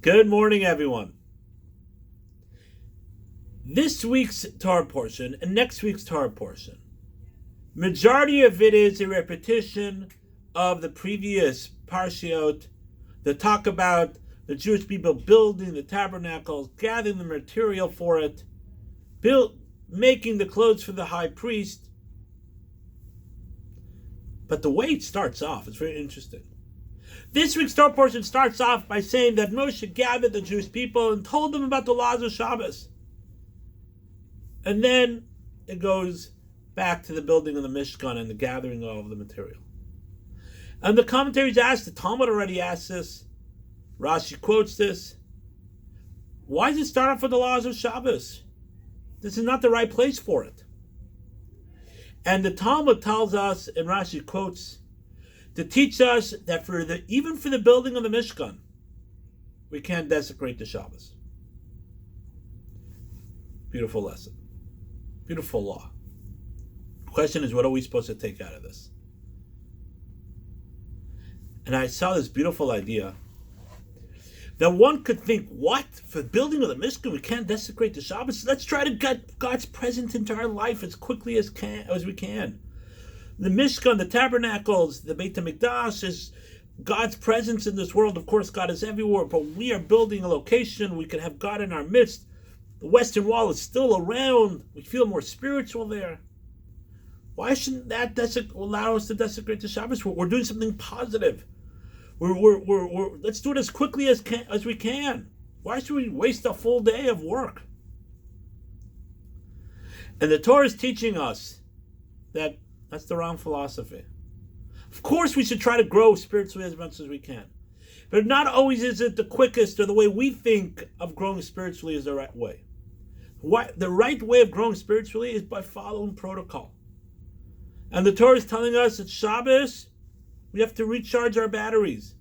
Good morning, everyone. This week's Torah portion and next week's Torah portion, majority of it is a repetition of the previous parshiot that talk about the Jewish people building the tabernacles, gathering the material for it, making the clothes for the high priest. But the way it starts off is very interesting. This week's Torah portion starts off by saying that Moshe gathered the Jewish people and told them about the laws of Shabbos. And then it goes back to the building of the Mishkan and the gathering of all the material. And the commentaries asked, the Talmud already asked this, Rashi quotes this, why does it start off with the laws of Shabbos? This is not the right place for it. And the Talmud tells us, and Rashi quotes, to teach us that even for the building of the Mishkan, we can't desecrate the Shabbos. Beautiful lesson. Beautiful law. The question is, what are we supposed to take out of this? And I saw this beautiful idea that one could think, what? For the building of the Mishkan, we can't desecrate the Shabbos? Let's try to get God's presence into our life as quickly as we can. The Mishkan, the tabernacles, the Beit HaMikdash is God's presence in this world. Of course, God is everywhere, but we are building a location. We can have God in our midst. The Western Wall is still around. We feel more spiritual there. Why shouldn't that allow us to desecrate the Shabbos? We're doing something positive. Let's do it as quickly as we can. Why should we waste a full day of work? And the Torah is teaching us that that's the wrong philosophy. Of course, we should try to grow spiritually as much as we can. But not always is it the quickest or the way we think of growing spiritually is the right way. The right way of growing spiritually is by following protocol. And the Torah is telling us that Shabbos, we have to recharge our batteries.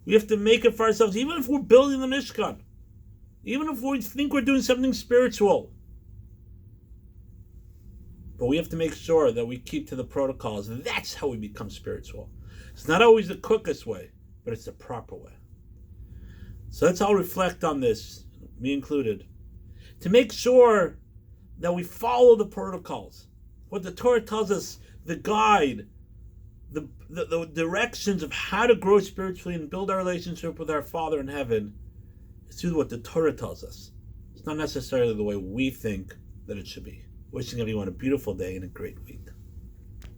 We have to make it for ourselves, even if we're building the Mishkan. Even if we think we're doing something spiritual. But we have to make sure that we keep to the protocols. That's how we become spiritual. It's not always the quickest way, but it's the proper way. So let's all reflect on this, me included, to make sure that we follow the protocols. What the Torah tells us, the guide, the directions of how to grow spiritually and build our relationship with our Father in heaven is through what the Torah tells us. It's not necessarily the way we think that it should be. Wishing everyone a beautiful day and a great week.